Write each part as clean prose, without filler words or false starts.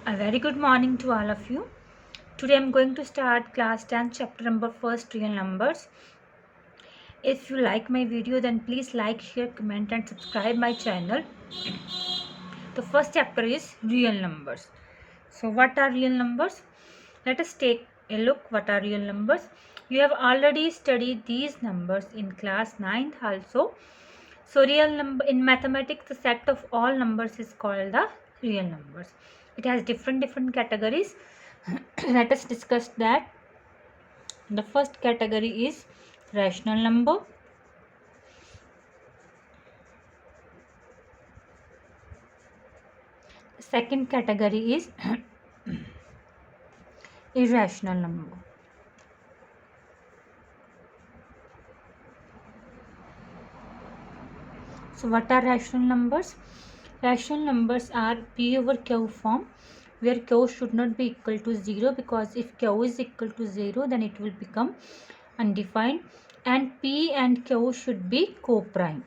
A very good morning to all of you. Today I'm going to start class 10 chapter number first real numbers. If you like my video then please like, share, comment and subscribe my channel. The first chapter is real numbers. So what are real numbers? Let us take a look what are real numbers. You have already studied these numbers in class 9th also. So real number in mathematics, the set of all numbers is called the real numbers. It has different categories. Let us discuss that. The first category is rational number. The second category is irrational number. So what are rational numbers? Rational numbers are P over Q form, where Q should not be equal to 0, because if Q is equal to 0 then it will become undefined, and P and Q should be co-prime.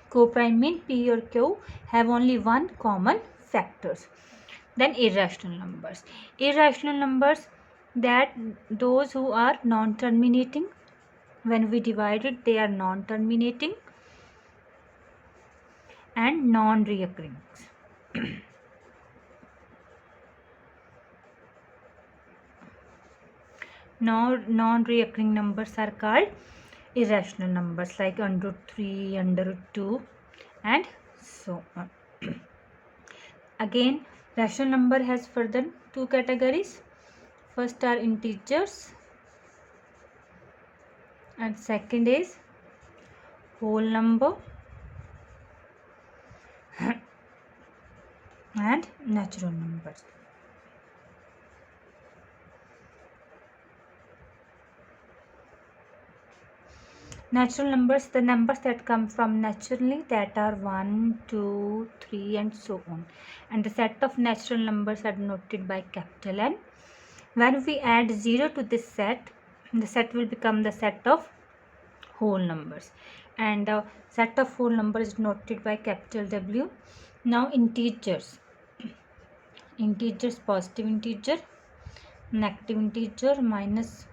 Co-prime means P or Q have only one common factors. Then irrational numbers. Irrational numbers, that those who are non-terminating. When we divide it, they are non-terminating and non-reoccurring. Non-reoccurring numbers are called irrational numbers, like under root 3, under root 2 and so on. Again, rational number has further two categories. First are integers and second is whole number and natural numbers. Natural numbers, the numbers that come from naturally, that are 1, 2, 3 and so on. And the set of natural numbers are denoted by capital N. When we add 0 to this set, the set will become the set of whole numbers. And the set of whole numbers is denoted by capital W. Now integers. Integers, positive integer, negative integer, minus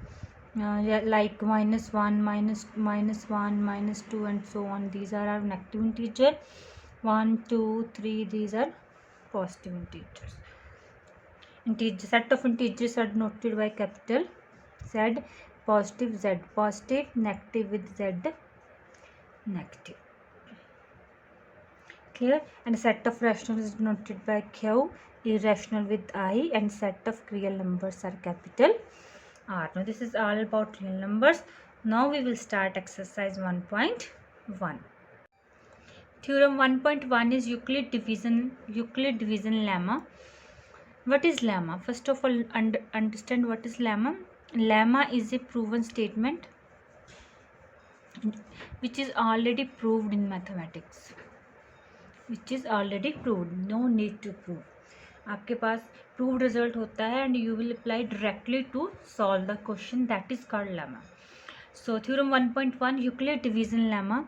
like minus 1, minus 1, minus 2 and so on. These are our negative integer. 1, 2, 3, these are positive integers. Integer, set of integers are denoted by capital Z, positive Z, positive, negative with Z, negative. Clear? And set of rational is denoted by Q, irrational with I, and set of real numbers are capital R. Now this is all about real numbers. Now we will start exercise 1.1. Theorem 1.1 is Euclid division lemma. What is lemma? First of all, understand what is lemma. Lemma is a proven statement which is already proved in mathematics. Which is already proved. No need to prove. आपके पास proved result होता है and you will apply directly to solve the question. That is called lemma. So theorem 1.1, Euclid division lemma.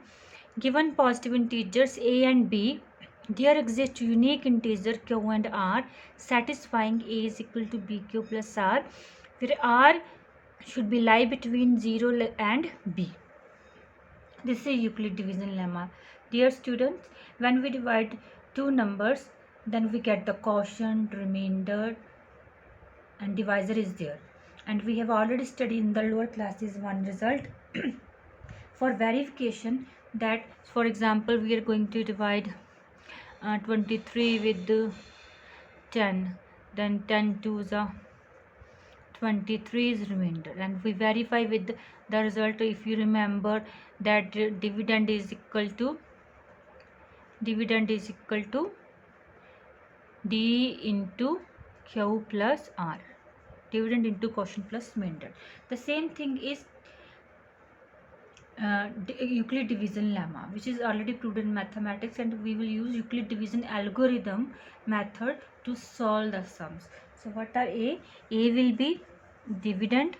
Given positive integers a and b, there exists unique integer q and r satisfying a is equal to bq plus r, where r should be lie between 0 and b. This is Euclid division lemma. Dear students, when we divide two numbers, then we get the quotient, remainder and divisor is there. And we have already studied in the lower classes one result for verification, that for example we are going to divide 23 with 10, then 10 to the 23 is remainder, and we verify with the result. If you remember that dividend is equal to d into q plus r, dividend into quotient plus remainder. The same thing is Euclid division lemma, which is already proved in mathematics, and we will use Euclid division algorithm method to solve the sums. So what are A? A will be dividend,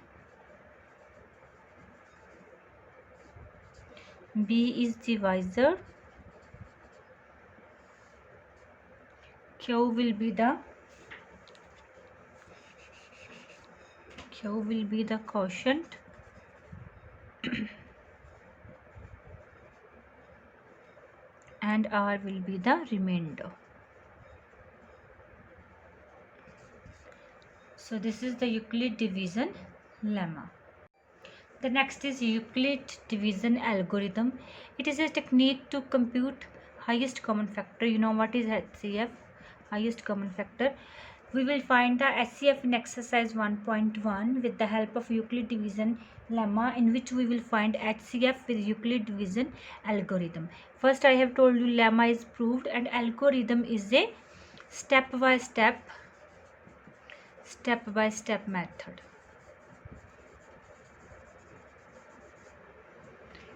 B is divisor, Q will be the Q will be the quotient and R will be the remainder. So this is the Euclid division lemma. The next is Euclid division algorithm. It is a technique to compute highest common factor. You know what is HCF? Highest common factor. We will find the HCF in exercise 1.1 with the help of Euclid division lemma, in which we will find HCF with Euclid division algorithm. First, I have told you lemma is proved and algorithm is a step-by-step method.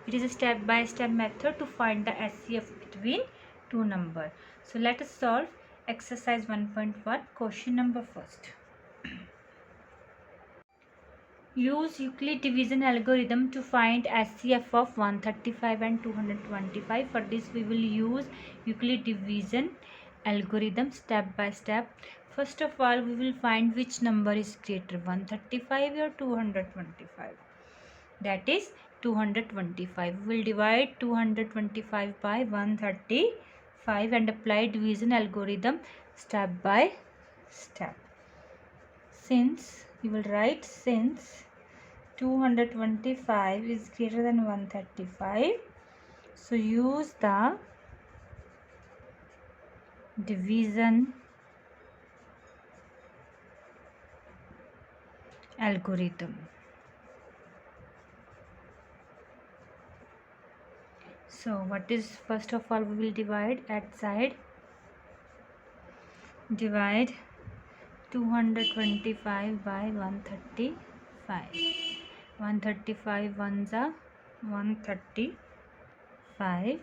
It is a step-by-step method to find the HCF between two numbers. So let us solve exercise 1.1 question number first. Use Euclid division algorithm to find HCF of 135 and 225. For this we will use Euclid division algorithm step by step. First of all, we will find which number is greater, 135 or 225. That is 225. We will divide 225 by 135 and apply division algorithm step by step. Since you will write, since 225 is greater than 135, so use the division algorithm. So what is, first of all, we will divide at side. Divide 225 by 135. 135 ones are 135.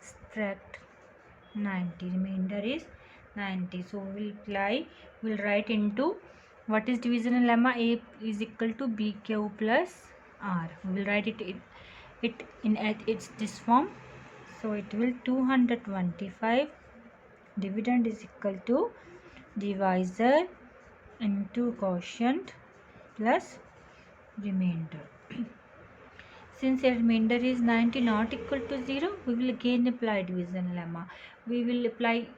Subtract 90. Remainder is 90. So we will write into, what is division lemma? A is equal to BQ plus R. We will write it in its this form. So it will 225 dividend is equal to divisor into quotient plus remainder. Since the remainder is 90 not equal to 0, we will again apply division lemma. We will apply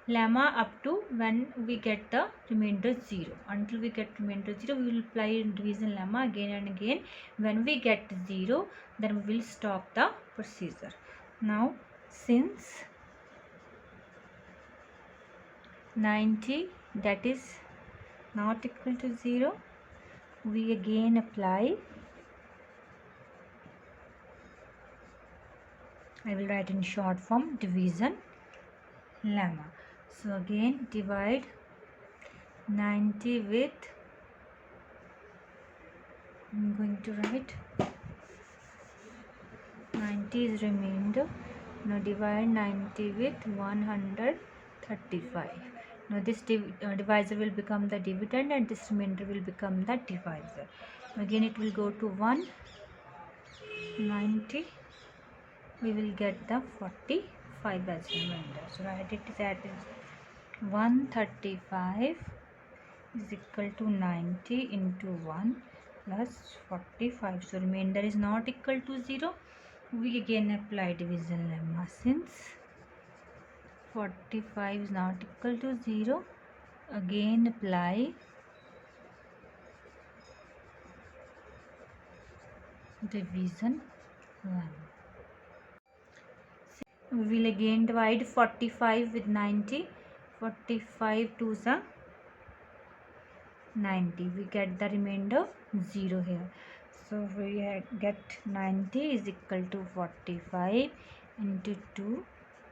lemma up to when we get the remainder 0. Until we get remainder 0, we will apply division lemma again and again. When we get 0, then we will stop the procedure. Now, since 90 that is not equal to 0, we again apply, I will write in short form, division lemma. So again divide 90 with, I am going to write 90 is remainder. Now divide 90 with 135. Now this divisor will become the dividend and this remainder will become the divisor. Again it will go to 190. We will get the 45 as remainder. So write it that is 135 is equal to 90 into 1 plus 45. So remainder is not equal to 0. We again apply division lemma. Since 45 is not equal to 0, again apply division lemma. We will again divide 45 with 90. 45 to the 90. We get the remainder 0 here. So we get 90 is equal to 45 into 2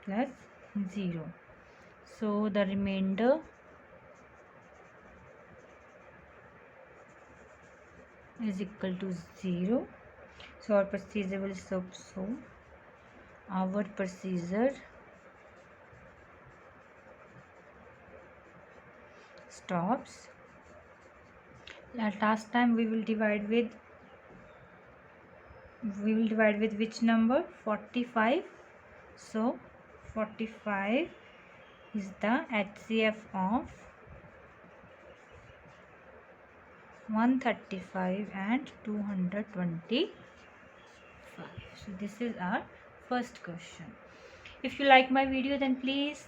plus 0. So the remainder is equal to 0. So our procedure will so our procedure stops. Last time we will divide with which number? 45. So 45 is the HCF of 135 and 225. So this is our first question. If you like my video, then please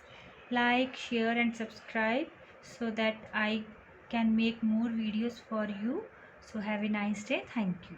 like, share and subscribe so that I can make more videos for you. So have a nice day. Thank you.